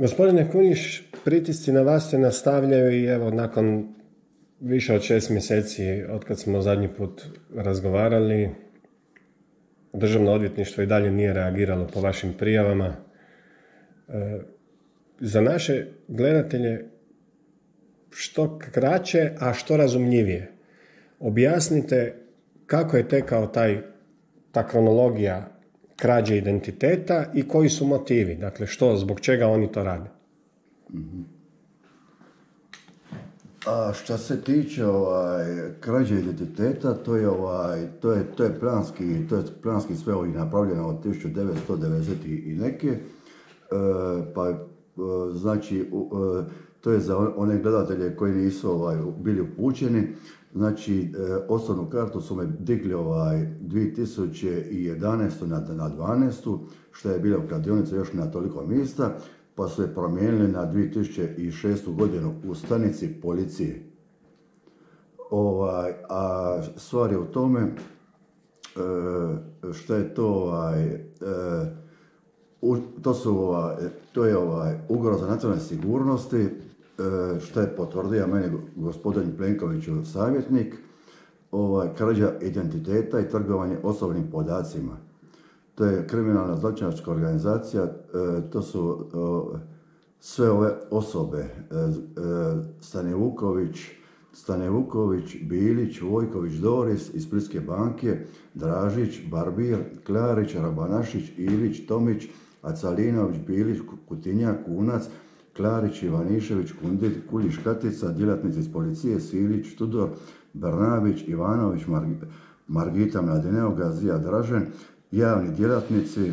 Gospodine Kunjiš, pritisci na vas se nastavljaju i evo nakon više od 6 mjeseci od kad smo zadnji put razgovarali, Državno odvjetništvo i dalje nije reagiralo po vašim prijavama. Za naše gledatelje što kraće, a što razumljivije. Objasnite kako je tekao ta kronologija krađe identiteta i koji su motivi, dakle zbog čega oni to rade. A što se tiče krađe identiteta, to je planski sve napravljeno od 1990 i neke, znači to je za one gledatelje koji nisu bili upućeni. Znači, osobnu kartu su me digli 2011. na 12. što je bila u kladionici još na toliko mjesta, pa su je promijenili na 2006. godinu u stanici policije. A stvar je u tome što je to to je ugroza nacionalne sigurnosti, što je potvrdio meni gospodin Plenkoviću savjetnik, krađa identiteta i trgovanje osobnim podacima. To je kriminalna zločinačka organizacija, to su sve ove osobe, Stane Vuković, Bilić, Vojković, Doris iz Splitske banke, Dražić, Barbir, Klarić, Rabanašić, Ilić, Tomić, Acalinović, Bilić, Kutinjak, Kunac, Klarić, Ivanišević, Kundit, Kuljiš, Katica, djelatnici iz policije, Silić, Tudor, Bernabić, Ivanović, Margita Mladineo, Gazija Dražen, javni djelatnici,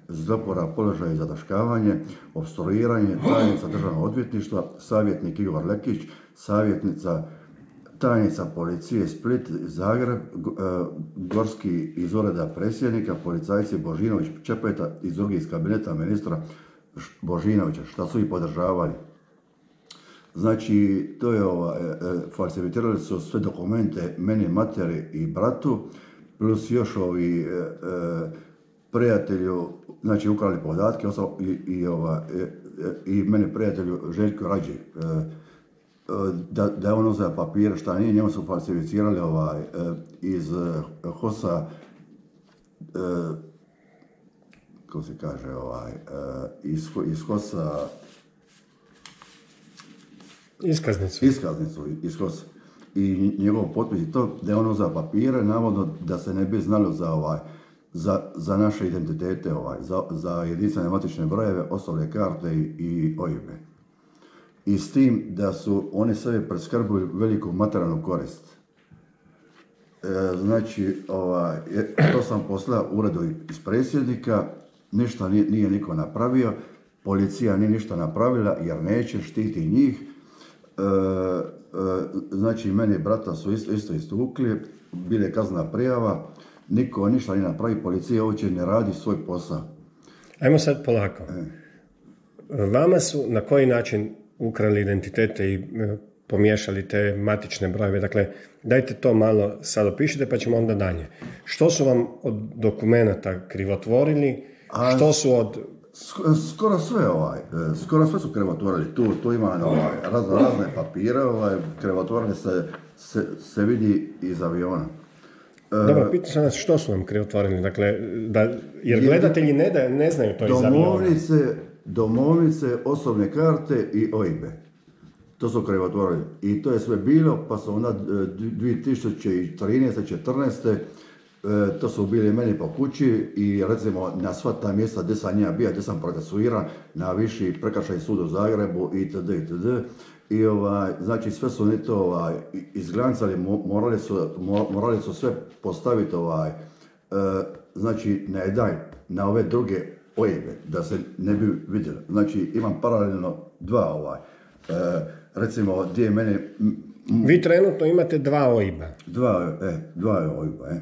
zlouporaba položaja i zataškavanje, opstruiranje, tajnica državnog odvjetništva, savjetnik Igor Lekić, tajnica policije Split, Zagreb, Gorski iz ureda predsjednika, policajci Božinović, Čepeta iz drugih iz kabineta ministra Božinovića, što su ih podržavali. Znači, to je falsificirali su sve dokumente meni, materi i bratu, plus još ovi prijatelju, znači ukrali podatke i meni prijatelju Željko Rađi. Da je on uzeo papire, šta nije, njemu su falsificirali iz HOS-a, kako se kaže, iz HOS-a iskaznicu iz HOS-a. I njegov potpis i to, da je on uzeo papire, navodno da se ne bi znalo za naše identitete, za jedinstvene matične brojeve, osobne karte i OIB-e. I s tim da su oni sebi priskrbili veliku materijalnu korist. Znači, to sam poslao uredu iz predsjednika, ništa nije niko napravio, policija nije ništa napravila jer neće štiti njih. Znači, meni brata su isto istukli, bile kaznena prijava, niko ništa nije napravi, policija uopće ne radi svoj posao. Ajmo sad polako. Vama su na koji način ukrali identitete i pomiješali te matične brojeve? Dakle, dajte to malo sad opišite pa ćemo onda dalje. Što su vam od dokumenata krivotvorili? Što su od... Skoro sve su krivotvorili. Tu ima razne papire, krivotvorili se vidi iz aviona. Dobro, pitam se nas što su vam krivotvorili, dakle, jer gledatelji ne znaju to iz aviona. Domovnice, osobne karte i OIB-e. To su krivotvorili. I to je sve bilo, pa su onda 2013. 14. To su bili meni po kući i recimo na sva ta mjesta gdje sam ja bio, gdje sam procesuiran na viši prekršajni sud u Zagrebu itd. I znači sve su oni to izglancali, morali su sve postaviti znači na ove druge OIB-e, da se ne bi vidjeli. Znači imam paralelno dva recimo gdje je mene... Vi trenutno imate dva OIB-a. Dva OIB-a,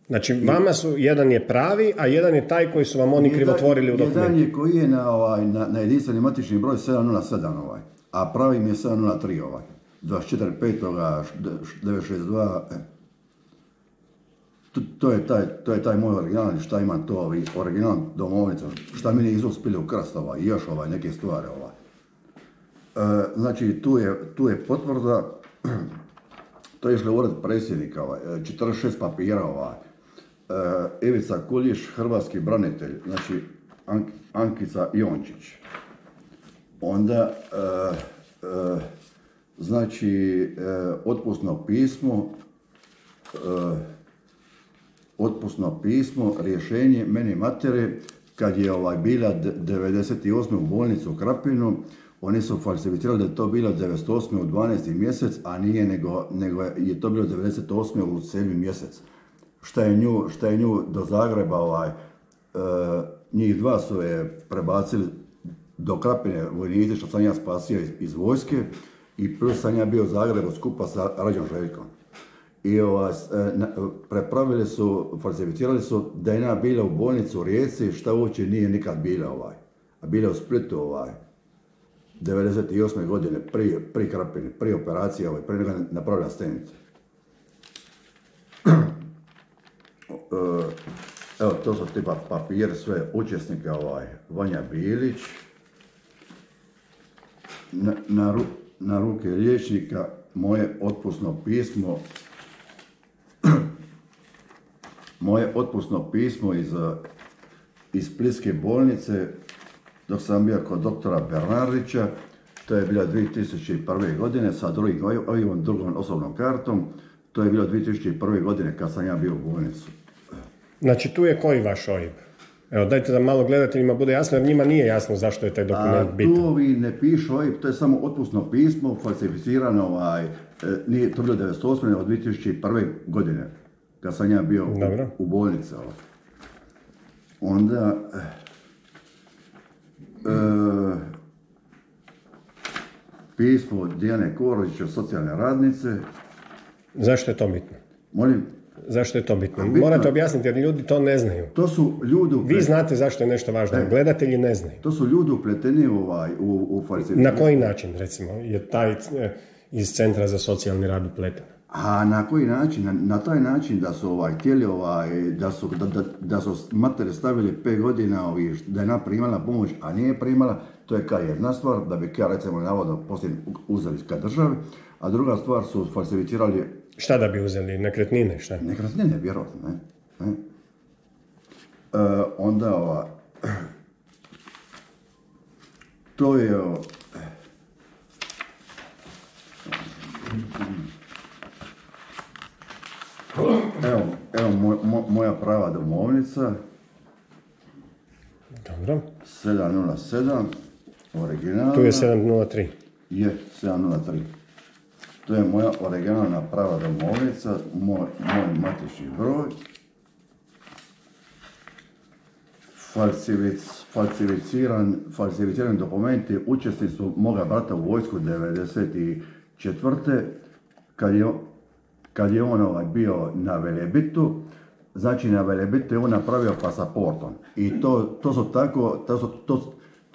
Znači, vama su, jedan je pravi, a jedan je taj koji su vam oni krivotvorili u dokumentu. Jedan je koji je na jedinstveni matični broj 707, a pravi mi je 703, 24.5.962. to je taj moj original, šta imam to, original domovnica, šta mi nisu uspjeli ukrasti i još neke stvari. Znači, tu je potvrda, to je išlo u ured predsjednika, 46 papira, Ivica Kuljiš, hrvatski branitelj, znači Ankica Jončić. Onda, znači, otpusno pismo, rješenje meni matere, kad je bila 98. u bolnicu u Krapinu, oni su falsificirali da je to bilo 98. u 12. mjesec, a nije, nego je to bilo 98. u 7. mjesec. Šta je nju do Zagreba, njih dva su je prebacili do Krapine vojnici, što sam ja spasio iz vojske, i plus sam ja bio u Zagrebu skupa sa Rađom Željkom. I falsificirali su da je ona bila u bolnicu u Rijeci, šta uopće nije nikad bila, a bila u Splitu 98. godine, prije Krapine, prije operacije, prije nego napravila stent. Evo, to su ti papiri sve učesnika, Vanja Bilić, na ruke liječnika, moje otpusno pismo iz Splitske bolnice, dok sam bio kod doktora Bernardića, to je bila 2001. godine sa drugom osobnom kartom, to je bilo 2001. godine kad sam ja bio u bolnicu. Znači, tu je koji vaš OIB? Evo, dajte da malo gledateljima bude jasno, jer njima nije jasno zašto je taj dokument bitan. Tu vi ne piše OIB, to je samo otpusno pismo, falsificirano, nije to bilo 98. od 2001. godine, kad sam ja bio u bolnici. Onda, pismo Dijane Korožić od socijalne radnice. Zašto je to bitno? Molim? Zašto je to bitno? Morate objasniti jer ljudi to ne znaju. To su ljudi Vi znate zašto je nešto važno, gledatelji ne znaju. To su ljudi upleteni u falsifikaciju. Na koji način, recimo, je taj iz Centra za socijalni rad upleten? A na koji način? Na taj način da su htjeli da su matere stavili 5 godina da je ona primala pomoć, a nije primala, to je kao jedna stvar, da bi recimo navodno poslije uzeli ka državi, a druga stvar su falsificirali. Šta da bi uzeli? Nekretnine? Šta? Nekretnine, vjerojatno, ne? Onda to je evo moja prava domovnica. Dobro. 707, originalna. Tu je 703. Je, 703. To je moja originalna prava domovnica, moj matični broj. Falsificirani dokumenti, učesnici su moga brata u vojsku 1994. Kad je on bio na Velebitu, znači na Velebitu je on napravio pasaportom. I to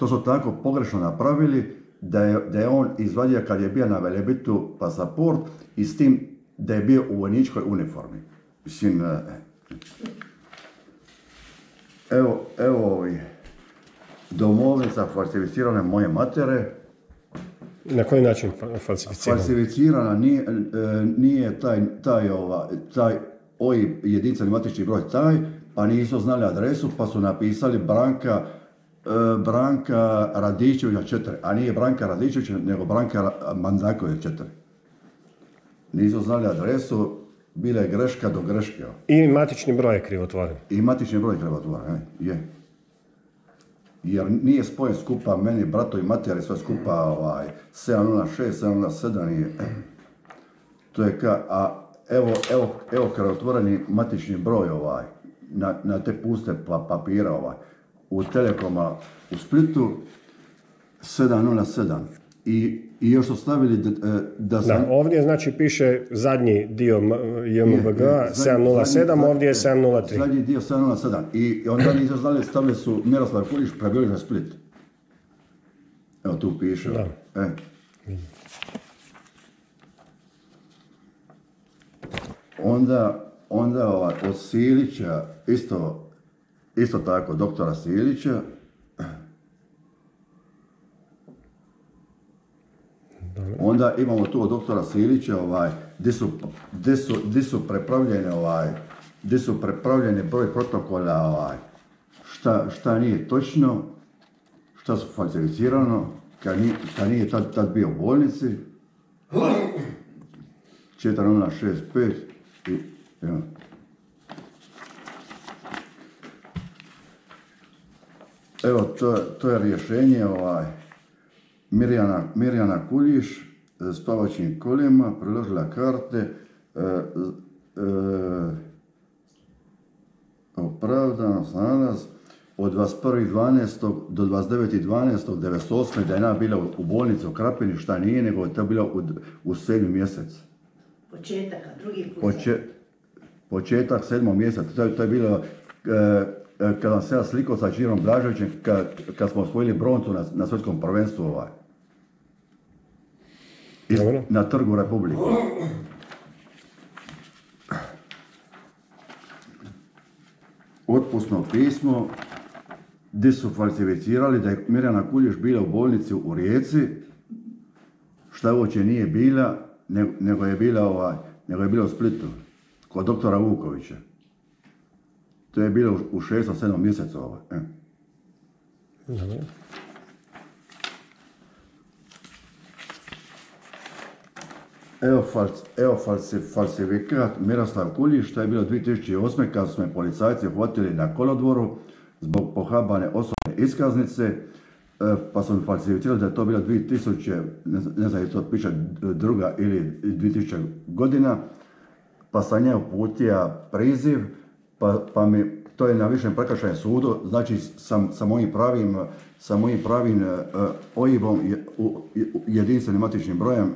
su tako pogrešno napravili da je on izvadio kad je bio na Velebitu pasaport i s tim da je bio u vojničkoj uniformi. Mislim, evo domovnica falsificirane moje matere. Na koji način falsificirana? Falsificirana nije taj OIB jedinstveni matični broj taj, pa nisu znali adresu, pa su napisali Branka Radičevića 4, a nije Branka Radičevića, nego Branka Mandakovića 4. Nisu znali adresu, bila je greška do greške. I matični broj je krivotvoren. I matični broj je krivotvoren, je. Jer nije spojen skupa meni, brato i materi, sve skupa 706, 707 i to je evo krivotvoreni matični broj na te puste papira u Telekoma u Splitu 707 i još su stavili da sam... Da, ovdje znači piše zadnji dio JMBG 707, ovdje je 703. Zadnji dio 707 i onda nisu znali, stavili su Miroslav Kulić, prebili Split. Evo tu piše. Da. Onda onda od Silića, isto tako, doktora Silića, onda imamo tu od doktora Silića, gdje su prepravljene broj protokola, šta nije točno, šta su falsificirano, kad nije tad bio u bolnici, 4065 i ja. Evo, to je rješenje, Mirjana Kuljiš, s spavačim kolima, priložila karte, opravdanost nalaz od 21.12. do 29.12.98. da je ona bila u bolnici u Krapini, šta nije, nego je to bilo u 7. mjesec. Početak, a drugi put. Početak 7. mjesec, to je bilo kada sam se ja slikao sa Čirom Blaževićem kad smo osvojili broncu na svjetskom prvenstvu na Trgu Republike. Otpusno pismo gdje su falsificirali da je Mirjana Kuljiš bila u bolnici u Rijeci, šta uopće nije bila, nego je bila u Splitu kod doktora Vukovića. To je bilo u 6. 7. mjesecu Evo falsifikat Miroslav Kuljiš, to je bilo 2008. kad su me policajci uhvatili na kolodvoru zbog pohabane osobne iskaznice, pa su mi falsificirali da je to bilo 2000, ne znam je to piše druga ili 2000 godina, pa sam ja uputio priziv, pa mi to je na višem prekršajnom sudu, znači sa mojim pravim OIB-om, jedinstvenim matičnim brojem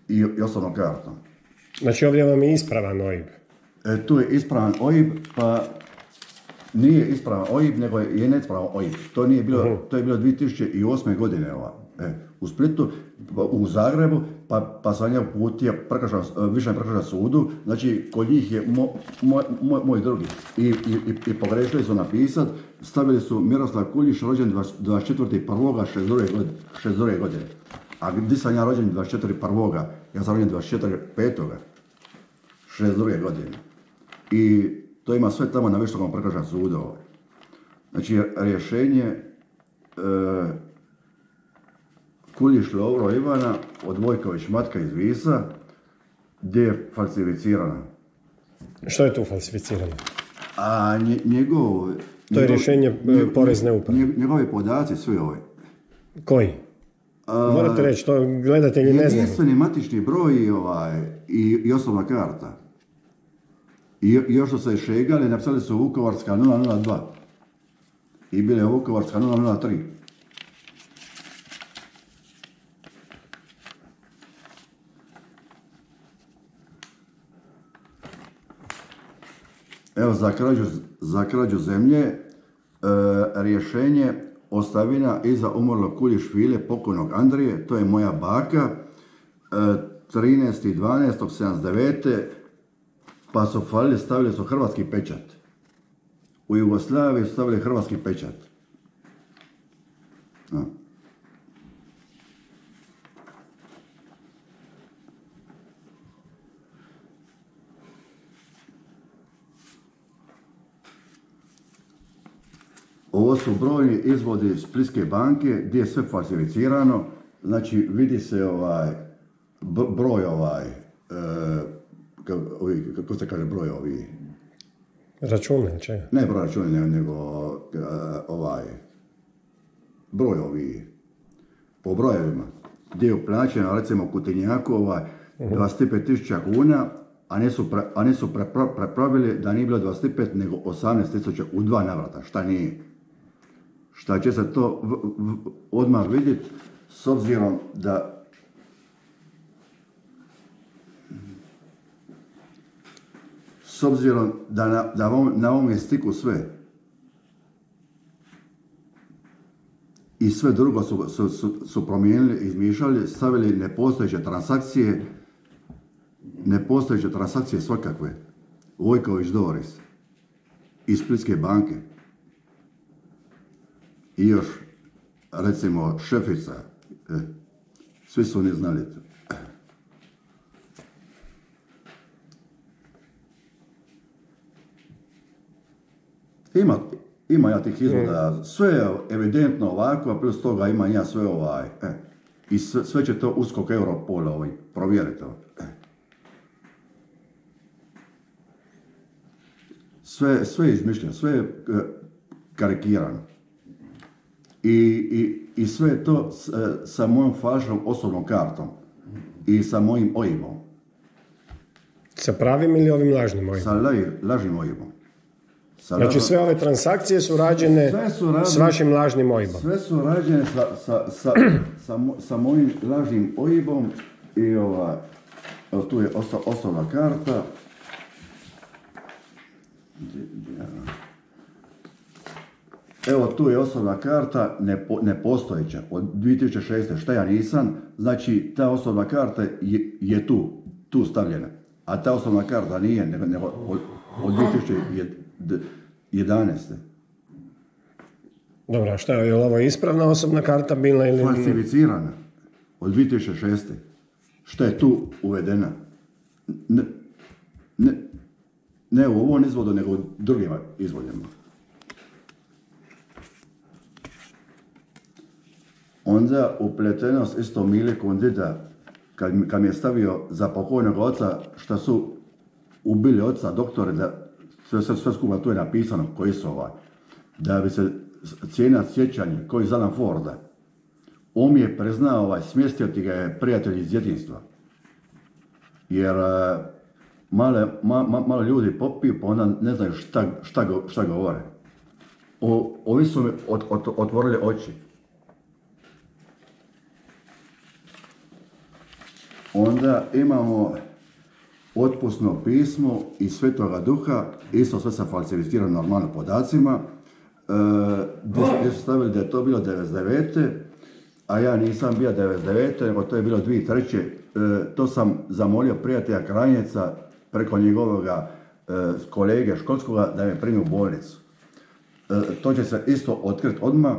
i osobnom kartom. Znači ovdje vam je ispravan OIB? Tu je ispravan OIB, pa nije ispravan OIB, nego je neispravan OIB. To je bilo 2008. godine u Splitu, u Zagrebu, pa sam ja uputio višem prekršajnom sudu, znači kod njih je moj drugi. I pogrešili su napisat, stavili su Miroslav Kuljiš, rođen 24.1.62. godine. A gdje sam ja rođen 24.1. Ja sam rođen 24.5. 62. godine. I to ima sve tamo na Visokom prekršajnom sudu. Znači, rješenje Kuljiš Lovro Ivana od Vojković Matka iz Visa, gdje je falsificirana. Što je tu falsificirano? A to je rješenje porezne uprave. Njegovi podaci, svi ovi. Koji? Morate reći, to gledatelji ne znaju. Jedinstveni matični broj i osobna karta. I još što se šegali, napisali su Vukovarska 002. I bile je Vukovarska 003. Evo, za krađu zemlje, rješenje ostavina iza umrlog Kuljiš File, pokojnog Andrije, to je moja baka, 13.12.79. pa su falili, stavili su hrvatski pečat. U Jugoslaviji su stavili hrvatski pečat. Ovo su brojni izvodi Splitske banke gdje je sve falsificirano. Znači vidi se broj kako se kaže broj ovi? Račune, čega? Ne broj račune, nego broj ovi po brojevima. Gdje je uplaćeno recimo Kutinjaku 25.000 kuna, a nisu prepravili da nije bilo 25 nego 18.000 u 2 navrata, šta nije. Šta će se to odmah vidjeti s obzirom da na ovom je stiku sve. I sve drugo su promijenili, izmišljali, stavili nepostojeće transakcije svakakve Vojković Doris iz Splitske banke i još, recimo, šefica, svi su oni znali to. Ima ja tih izvoda, sve je evidentno ovako, a plus toga ima ja sve i sve će to USKOK Europol provjeriti. Sve je izmišljeno, sve je karikirano. I sve je to sa mojom falšnom osobnom kartom i sa mojim OIB-om. Sa pravim ili ovim lažnim OIB-om? Sa lažnim OIB-om. Znači sve ove transakcije su rađene s vašim lažnim OIB-om? Sve su rađene sa mojim lažnim OIB-om i evo tu je osobna karta. Evo tu je osobna karta nepostojeća od 2006. Šta ja nisam, znači ta osobna karta je tu stavljena, a ta osobna karta nije nego od 2011. Dobro, a šta je ovo ispravna osobna karta bila ili... Falsificirana od 2006. Šta je tu uvedena? Ne u ovom izvodu, nego u drugim izvodima. Onda upletenost isto Mile Kondita, kad mi je stavio za pokojnog oca, šta su ubili oca, doktore, da sve skupa tu je napisano koji su da bi se cijena sjećanja, koji iz Alan Forda, on mi je priznao smjestio ti ga je prijatelj iz djetinjstva. Jer malo ljudi popiju, pa onda ne znaju šta govore. Ovi su mi otvorili oči. Onda imamo otpusno pismo iz Svetoga Duha, isto sve sa falsificiranim normalno podacima, gdje su stavili da je to bilo 99. A ja nisam bio 99. nego to je bilo 2003. To sam zamolio prijatelja Kranjeca preko njegovog kolege školskoga da me primi u bolnicu. To će se isto otkriti odmah,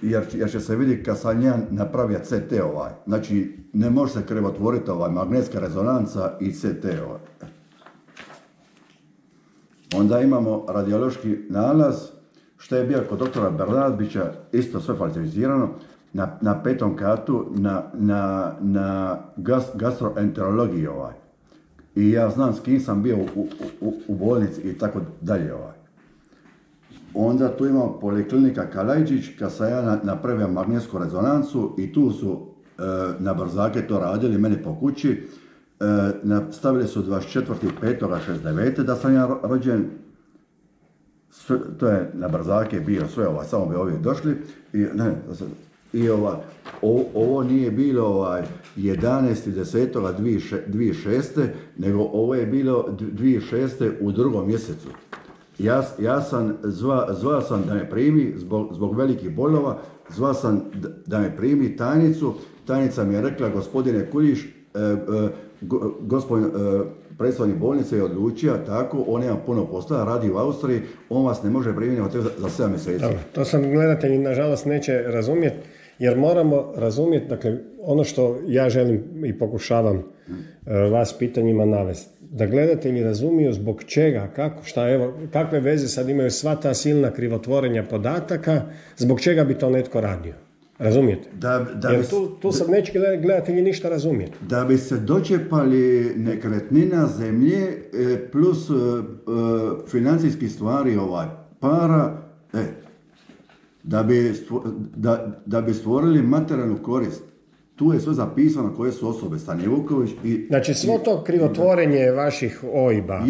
jer će se vidjeti kad sam ja napravio CT Znači, ne može se krivotvoriti magnetska rezonanca i CT Onda imamo radiološki nalaz, što je bio kod doktora Bernardića, isto sve falsificirano, na 5. katu na gastroenterologiji I ja znam s kim sam bio u bolnici i tako dalje Onda tu imamo poliklinika Kalajđić, kad sam ja napravio magnetsku rezonancu i tu su na brzake to radili, meni po kući. Stavili su 24.5.69. da sam ja rođen. To je na brzake bio sve samo bi ovi došli. Ovo nije bilo 11.10.2006. nego ovo je bilo 2006. u 2. mjesecu. Ja sam zvao sam da me primi zbog velikih bolova, zvao sam da me primi tajnicu. Tajnica mi je rekla, gospodine Kuljiš, gospodin predstavnik bolnice je odlučio tako, on nema puno posla, radi u Austriji, on vas ne može primiti za 7 mjeseci. Dobro, to sam gledatelji nažalost neće razumjeti, jer moramo razumjeti, dakle, ono što ja želim i pokušavam vas pitanjima navesti. Da gledatelji razumiju zbog čega, kako, šta, evo, kakve veze sad imaju sva ta silna krivotvorenja podataka, zbog čega bi to netko radio. Razumijete? Jer tu sad neće gledatelji ništa razumjeti. Da bi se dočepali nekretnina zemlje plus financijski stvari para, da bi stvorili materijalnu korist. Tu je sve zapisano koje su osobe, Stanje Vuković i... Znači svo to krivotvorenje vaših OIB-a,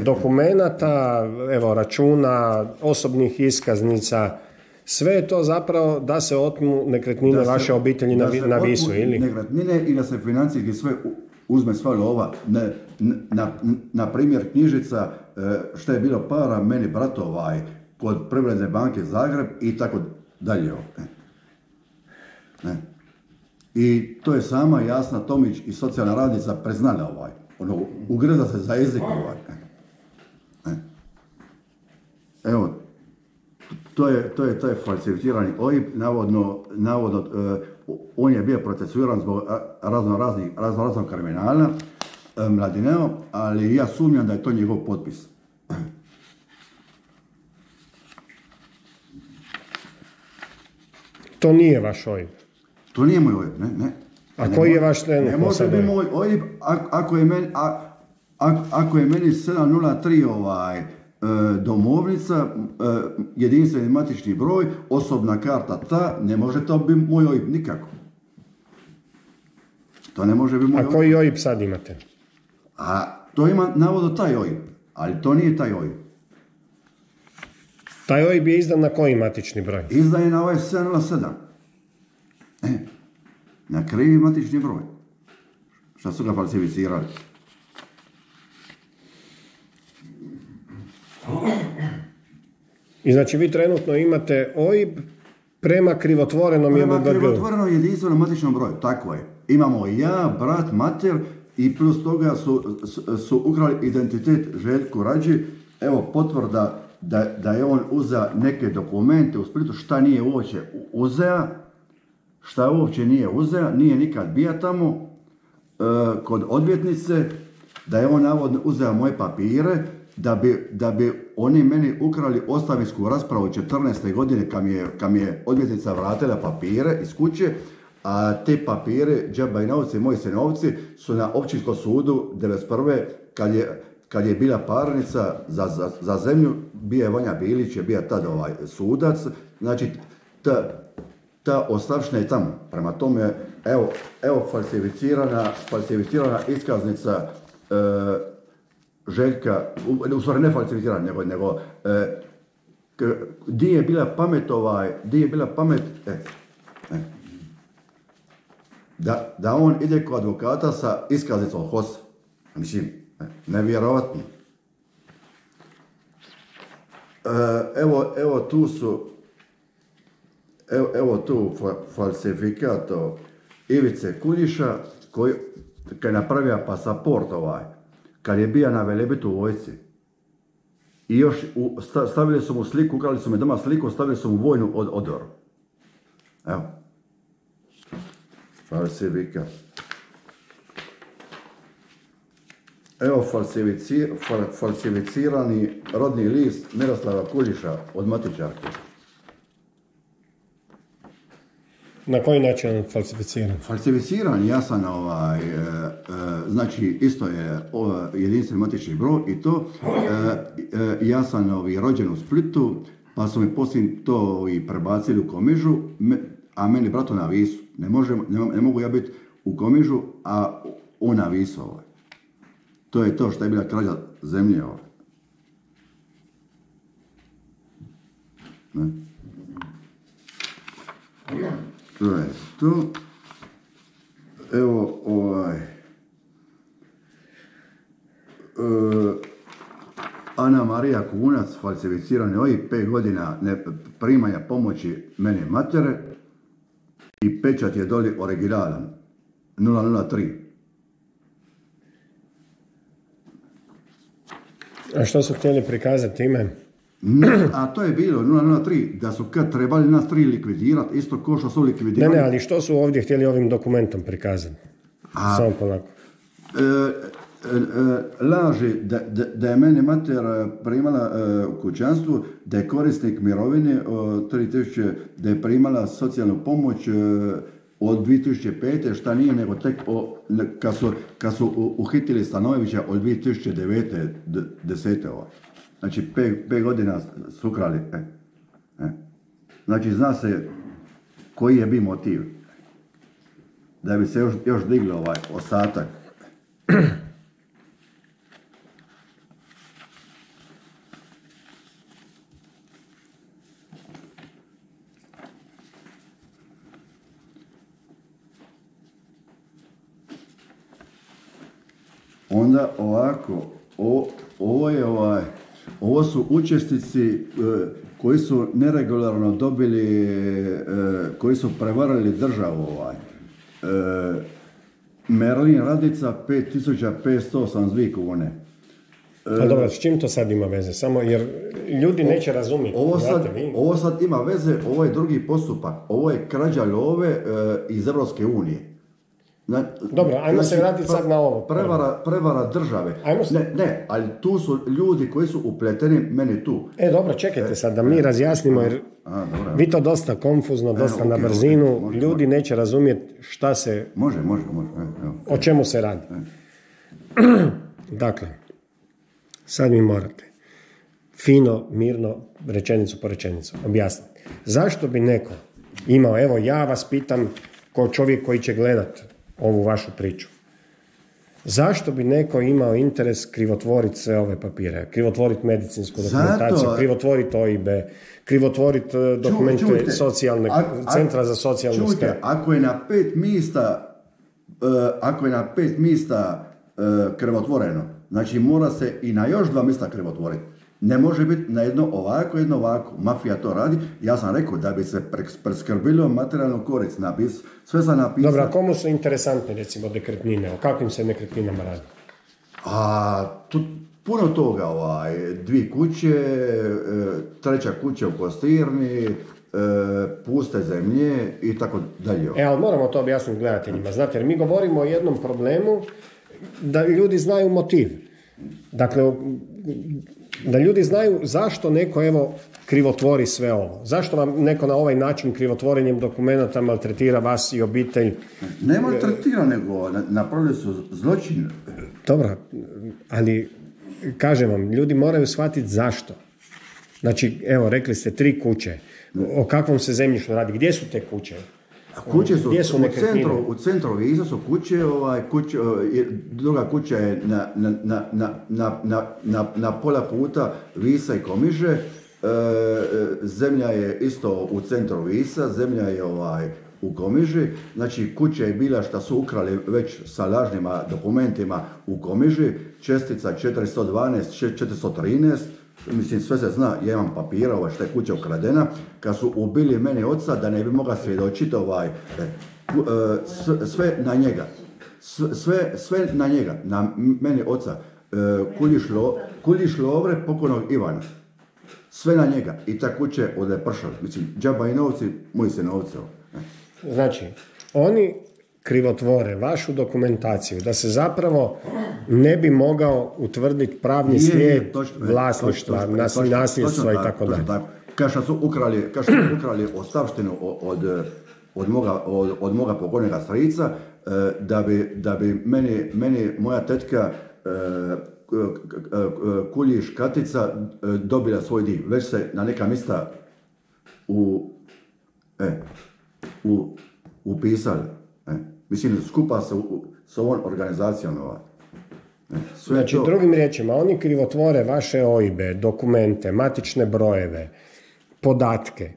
dokumenata, evo, računa, osobnih iskaznica, sve je to zapravo da se otmu nekretnine vaše obitelji na Visu, ili? Nekretnine i da se financijski sve uzme sva lova. Na primjer knjižica što je bilo para meni brato kod Privredne banke Zagreb i tako dalje. I to je sama Jasna Tomić i socijalna radnica priznala ugreza se za jezik Evo, to je falsificirani OIB, navodno on je bio procesuiran zbog raznog kriminala, Mladineo, ali ja sumnjam da je to njegov potpis. To nije vaš OIB? To nije moj OIB, ne. A koji je vaš trenutno? Ne može biti moj OIB ako je meni 703 domovnica, jedinstveni matični broj, osobna karta ta, ne može to biti moj OIB nikako. To ne može biti moj OIB. A koji OIB sad imate? A to ima navodno taj OIB, ali to nije taj OIB. Taj OIB je izdan na koji matični broj? Izdan je na ovaj 707. Na krivi matični broj. Šta su ga falsificirali? I znači vi trenutno imate OIB prema krivotvorenom JMBG-u. Prema krivotvorenom jedinstvenom matičnom broju, tako je. Imamo ja, brat, mater i plus toga su ukrali identitet Željku Rađi. Evo potvrda da je on uzeo neke dokumente u Splitu, šta nije uopće uzeo, šta uopće nije uzeo, nije nikad bio tamo kod odvjetnice, da je on navodno uzeo moje papire, da bi oni meni ukrali ostavinsku raspravu 14. godine kad mi je odvjetnica vratila papire iz kuće, a te papire, džaba i novci, moji sinovci, su na općinskom sudu 1991. Kad je bila parnica za zemlju, bio je Vanja Bilić, je bio tad sudac, znači ta ostavština je tamo. Prema tome, evo falsificirana iskaznica Željka, u stvari ne falsificirana, nego di je bila pamet, da on ide kod advokata sa iskaznicom HOS. Mislim, nevjerovatno. Evo tu falsifikat Ivice Kuljiša, koji je napravio pasaport kad je bio na Velebitu u vojsci. I još stavili su mu sliku, ukrali su mi doma sliku, stavili su mu vojnu odoru. Evo. Falsifikat. Evo falsificirani rodni list Miroslava Kuljiša od matičarke. Na koji način je falsificiran? Falsificiran, ja sam znači isto je jedinstveni matični broj i to, ja sam rođen u Splitu, pa su mi poslije to i prebacili u Komižu, a meni brato na Visu. Ne mogu ja biti u Komižu, a on na Visu. To je to što je bila krađa zemlje. Ne? To je to. Evo, Ana Marija Kunac, falsificirani OIB, 5 godina primanja pomoći mene matere i pečat je doli originalan, 003. A što su htjeli prikazati ime? A to je bilo 003, da su kad trebali nas 3 likvidirati, isto ko što su likvidirali. Ne, ali što su ovdje htjeli ovim dokumentom prikazati? Samo polako. Laži da je meni mater primala u kućanstvu, da je korisnik mirovine 3000, da je primala socijalnu pomoć od 2005. šta nije nego tek kad su uhitili Stanojevića od 2009. 10. Znači 5 godina su ukrali. Znači zna se koji je bio motiv. Da bi se još diglo ostatak. Onda ovako, ovo su učesnici koji su neregularno dobili, koji su prevarili državu Merlin Radica 5582 kune. A dobro, s čim to sad ima veze? Samo jer ljudi neće razumjeti. Ovo sad ima veze, ovo je drugi postupak. Ovo je krađa love iz Europske unije. Dobro, ajmo se vratiti sad na ovo. Prevara države. Ne, ali tu su ljudi koji su upleteni, meni tu. Dobro, čekajte sad da mi razjasnimo, jer vi to dosta konfuzno, dosta na brzinu, može, ljudi neće razumjeti šta se... Može. O čemu se radi. Dakle, sad mi morate fino, mirno, rečenicu po rečenicu objasniti. Zašto bi neko imao, evo ja vas pitam kao čovjek koji će gledati ovu vašu priču. Zašto bi neko imao interes krivotvoriti sve ove papire? Krivotvoriti medicinsku dokumentaciju, krivotvoriti OIB, krivotvoriti dokumente Centra za socijalnu skrb. Ako je na 5 mjesta krivotvoreno, znači mora se i na još 2 mjesta krivotvoriti. Ne može biti na jedno ovako. Mafija to radi. Ja sam rekao da bi se preskrbilo materijalnu korist. Sve sam napisao. Dobro, a komu su interesantne, recimo, nekretnine? O kakvim se nekretninama radi? Puno toga. 2 kuće, 3. kuća u Kostirni, puste zemlje i tako dalje. Ali moramo to objasniti gledateljima. Znate, jer mi govorimo o jednom problemu da ljudi znaju motiv. Dakle, da ljudi znaju zašto neko krivotvori sve ovo. Zašto vam neko na ovaj način krivotvorenjem dokumenata maltretira vas i obitelj? Ne maltretira, nego napravili su zločin. Dobro, ali kažem vam, ljudi moraju shvatiti zašto. Znači, evo, rekli ste 3 kuće. O kakvom se zemljištu radi? Gdje su te kuće? Kuće su u centru Visa su kuće, druga kuća je na pola puta Visa i Komiže, zemlja je isto u centru Visa, zemlja je u Komiži, znači kuća je bila što su ukrali već sa lažnim dokumentima u Komiži, čestica 412, 413, mislim, sve se zna, ja imam papira, što je kuća ukradena, kad su ubili meni oca, da ne bi mogla svjedočiti, sve na njega. Sve na njega, na meni oca. Kuljiš Lovre, pokojnog Ivana. Sve na njega. I ta kuća je odlepršala. Mislim, džaba i novci, moji se novci. Znači, oni krivotvore vašu dokumentaciju da se zapravo ne bi mogao utvrditi pravni slijed vlasništva, nasljedstva i tako dalje. Kao što su ukrali ostavštinu od moga pokojnega strica, da bi meni moja tetka Kuljiš Katica dobila svoj dio. Već se na neka mjesta upisali. Mislim, skupa sa ovom organizacijom. Znači, drugim riječima, oni krivotvore vaše OIB-e, dokumente, matične brojeve, podatke,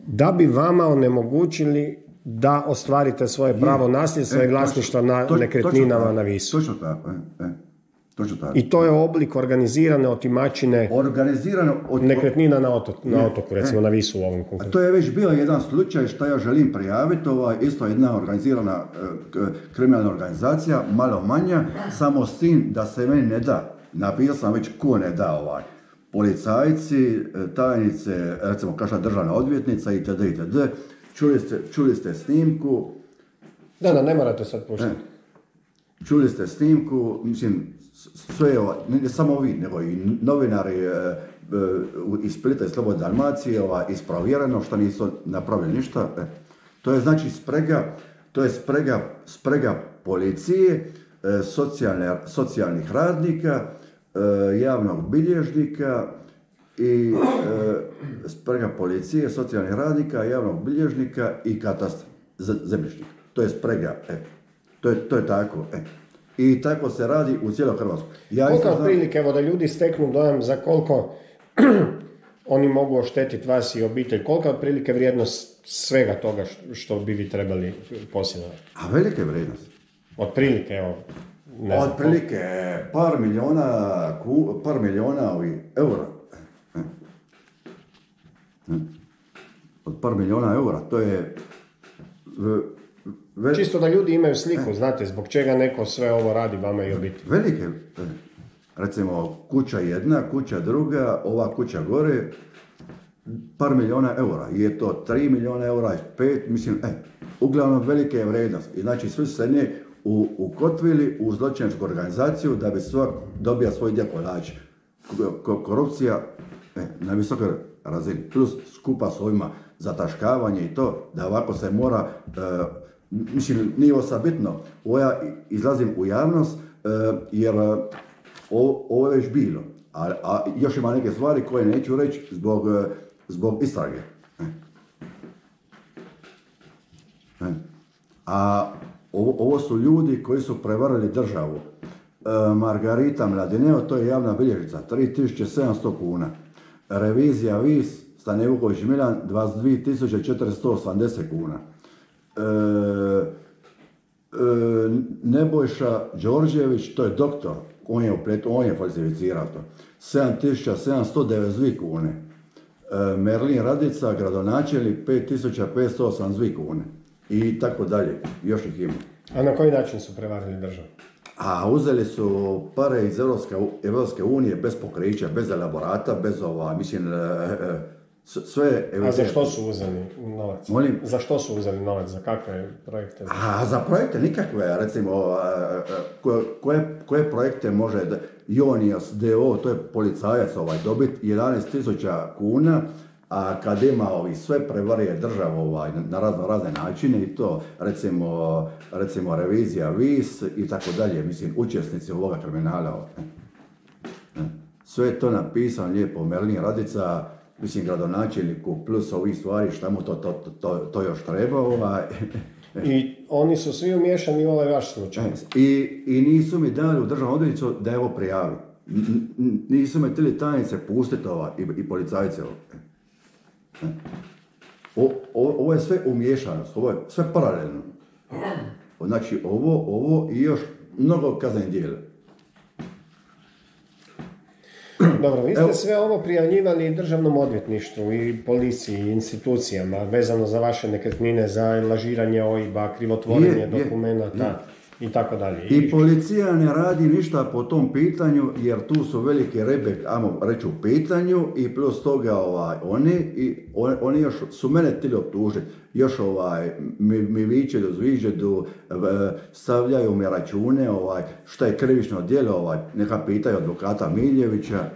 da bi vama onemogućili da ostvarite svoje pravo nasljedstva i vlasništva na nekretninama na Visu. Točno tako. I to je oblik organizirane otimačine nekretnina na otoku, recimo na Visu u ovom konkretnom. To je već bio jedan slučaj što ja želim prijaviti, isto jedna organizirana kriminalna organizacija, malo manja, samo s tim da se meni ne da. Napisao sam već ko ne da policajci, tajnice, recimo kažna državna odvjetnica itd. Čuli ste snimku. Da, ne morate sad puštati. Čuli ste snimku, mislim, sve je ne samo vi, nego i novinari iz Splita i Slobodne Dalmacije, isprovjereno što nisu napravili ništa. To je znači sprega policije, socijalnih radnika, javnog bilježnika i sprega policije, socijalnih radnika, javnog bilježnika i katastra zemljišnika. To je sprega. To je tako. I tako se radi u cijeloj Hrvatskoj. Koliko otprilike, evo da ljudi steknu dojam za koliko oni mogu oštetiti vas i obitelj, kolika je otprilike vrijednost svega toga što bi vi trebali posjedovati? A velike vrijednost. Otprilike, evo. Otprilike par milijuna eura. Od par milijuna eura, to je Čisto da ljudi imaju sliku, znate, zbog čega neko sve ovo radi vama i obitelji. Velike, recimo kuća jedna, kuća druga, ova kuća gore, par milijuna eura. Je to 3 milijuna eura, 5, mislim, uglavnom velike je vrijednost. I znači svi se ne u kotvili, u zločinačku organizaciju da bi svak dobija svoj dio kolača. Korupcija na visokoj razini, plus skupa s ovima zataškavanje i to, da ovako se mora, mislim, nije osobitno, ja izlazim u javnost, jer ovo je već bilo, a još ima neke stvari koje neću reći zbog istrage. A ovo su ljudi koji su prevarili državu. Margarita Mladineo, to je javna bilježnica, 3700 kuna. Revizija Vis, Stane Vuković Milan, 22.480 kuna. Nebojša Đorđević, to je doktor, on je falsificirao to, 7.792 kune. Merlin Radica, gradonačelnik, 5.582 kune. I tako dalje, još ih ima. A na koji način su prevarili državu? A uzeli su pare iz Evropske unije bez pokrića, bez elaborata, bez mislim, sve... A za što su uzeli novac? Molim? Za što su uzeli novac? Za kakve projekte? A za projekte nikakve, recimo, koje projekte može... Ionios DO, to je policajac dobit 11.000 kuna, a kad ima sve prevarije državu na razne načine i to, recimo revizija Vis i tako dalje, mislim, učesnici ovoga kriminala. Sve je to napisano lijepo, Merlin Radica, mislim, gradonačelniku, plus ovih stvari, šta mu to još treba. I oni su svi umiješani u ovaj vaš slučaj. I nisu mi dali u državnom odvjetništvu da je ovo prijavi. Nisu me htjeli tajnice pustiti i policajce. Ovo je sve umiješanost, ovo je sve paralelno. Znači ovo i još mnogo kaznenih djela. Dobro, vi ste sve ovo prijavljivali državnom odvjetništvu i policiji i institucijama vezano za vaše nekretnine, za lažiranje OIB-a, krivotvorenje dokumenata i tako dalje. I policija ne radi ništa po tom pitanju jer tu su velike rebe, ajmo reći, u pitanju i plus toga oni još su mene htjeli optužiti. Još mi vičedu, zvižedu, stavljaju mi račune, šta je krivično djelo, neka pitaju advokata Miljevića.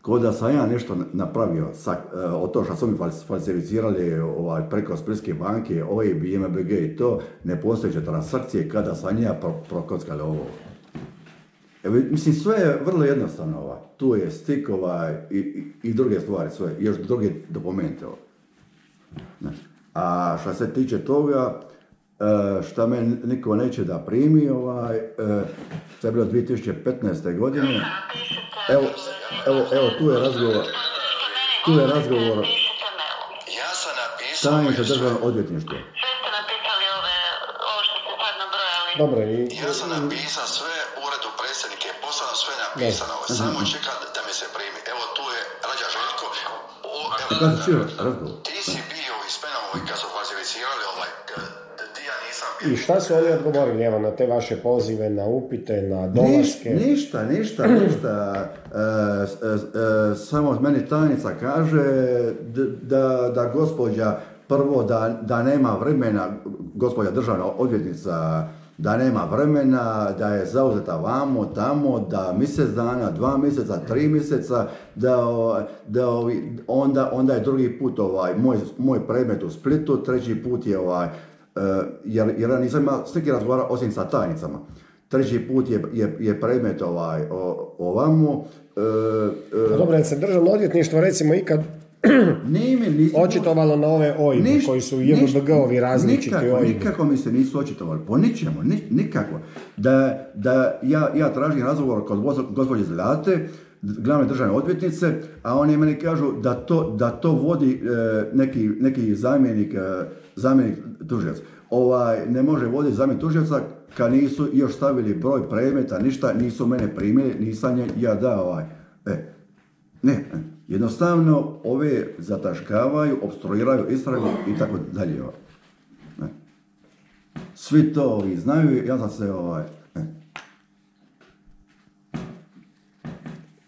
Ko da sam ja nešto napravio od to što su mi falsificirali preko Splitske banke, OIB, MBG i to, nepostojeće transakcije kada sam ja prokockali ovo. Mislim, sve je vrlo jednostavno. Tu je stik i druge stvari, sve, još druge dokumente. A što se tiče toga, šta me niko neće da primi, to je bilo 2015. godine. Evo, tu je razgovor. Ja sam napisao... Tajnica državnog odvjetništva. Sve ste napisali ovo što ste sad nabrojali. Dobro, Ja sam napisao sve uredu predsjednike, posljedno sve napisano. Samo čekam da me se primi. Evo, tu je Rađa Željko. Ti si bio iz Penovo i kad su falsificirali ja nisam bio. I šta su oni odgovorili, evo, na te vaše pozive, na upite, na dolaske? Ništa. Samo meni tajnica kaže da gospođa, prvo da nema vremena, gospođa državna odvjetnica, da nema vremena, da je zauzeta vamo, tamo, da mjesec dana, 2 mjeseca, 3 mjeseca, onda je drugi put moj predmet u Splitu, treći put je jer ja nisam imao s neki razgovara osim sa tajnicama. Treći put je predmet ovamo. Dobro, jer se državno odvjetništvo recimo ikad očitovalo na ove OIB koji su JMBG-ovi različiti OIB. Nikako mi se nisu očitovali, po ničemu, nikako. Da ja tražim razgovor kod gospođe Zlate, glavne državne odvjetnice, a oni meni kažu da to vodi neki zamjenik tužioca. Ne može voditi zamjenik tužioca kad nisu još stavili broj predmeta, ništa, nisu mene primili, nisam ja dao Ne. Jednostavno ove zataškavaju, opstruiraju istragu i tako dalje. Svi to ovi znaju, ja sam se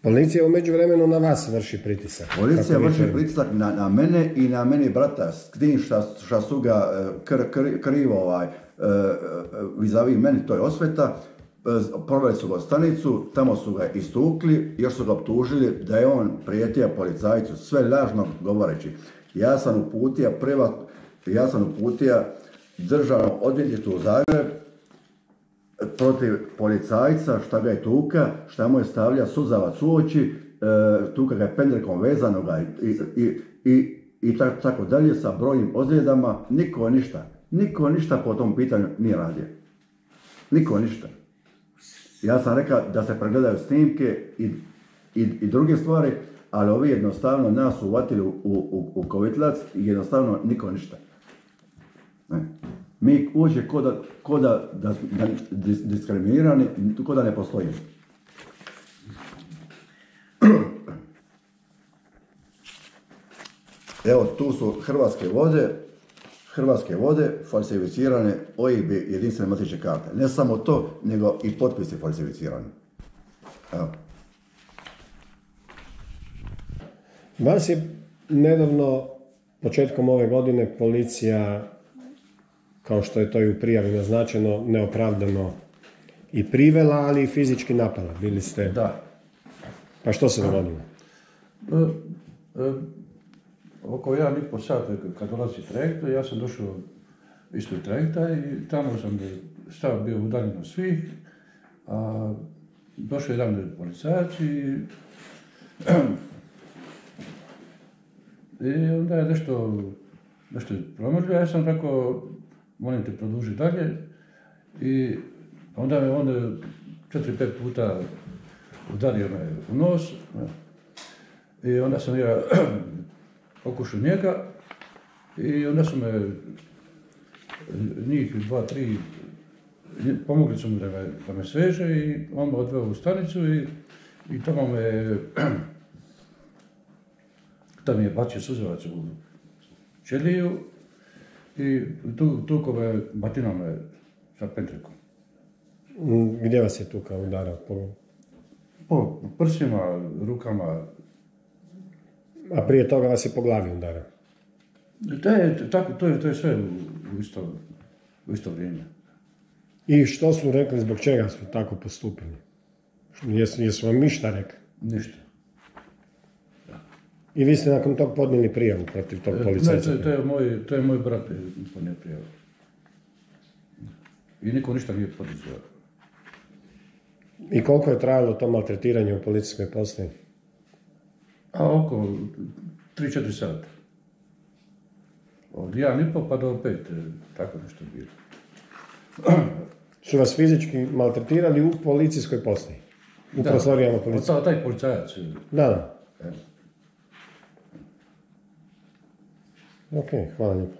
Policija u međuvremenu na vas vrši pritisak. Policija vrši pritisak na mene i na meni brata, s tim šta su ga krivo vis-a-vis meni, to je osveta. Proveli su ga u stanicu, tamo su ga istukli, još su ga optužili da je on prijetio policajcu, sve lažno govoreći. Ja sam uputio državno odvjetništvo u Zagreb protiv policajca šta ga je tuka, šta mu je stavlja suzavac u oči, tuka ga je pendrekom vezanoga i tako dalje sa brojnim ozljedama. Niko ništa po tom pitanju nije radio. Niko ništa. Ja sam rekao da se pregledaju snimke i druge stvari, ali ovi jednostavno nas uvatili u kovitlac i jednostavno niko ništa. Ne. Mi uđe ko da diskriminirani, ko da ne postoji. Evo, tu su Hrvatske vode, falsificirane OIB jedinstvene matične karte. Ne samo to, nego i potpisi falsificirani. Evo. Vas je nedavno, početkom ove godine, policija, kao što je to i u prijavi naznačeno, neopravdano i privela, ali i fizički napala. Bili ste... Da. Pa što se dogodilo? Oko 1,5 sata kad dolazi trajekt, ja sam došao ispred trajekta i tamo sam stav bio udaljen od svih, a došao je jedan policajac i onda je nešto promrljio, ja sam rekao, molim te produži dalje, i onda me on 4-5 puta udario me u nos, i onda sam ja okušao njega i onda su me njih 2-3 pomogli su mu da me sveže i on me odveo u stanicu i tamo mi je bacio suzavac u ćeliju i tukao me batinama sa pendrekom. Gdje vas je tukao udarao? Po prsima, rukama. A prije toga vas je po glavi udarao? To je sve u isto vrijeme. I što su rekli, zbog čega su tako postupili? Jesu vam ništa rekli? Ništa. I vi ste nakon tog podnijeli prijavu protiv tog policajca? Ne, to je moj brat podnio prijavu. I niko ništa nije poduzeo. I koliko je trajalo to maltretiranje u policijskoj postaji? A oko 3-4 sata. Od 1,5 pa do 5, tako nešto je bilo. Su vas fizički maltretirali u policijskoj postaji? U prostorijama policije? Taj policajac. Da. Ok, hvala lijepo.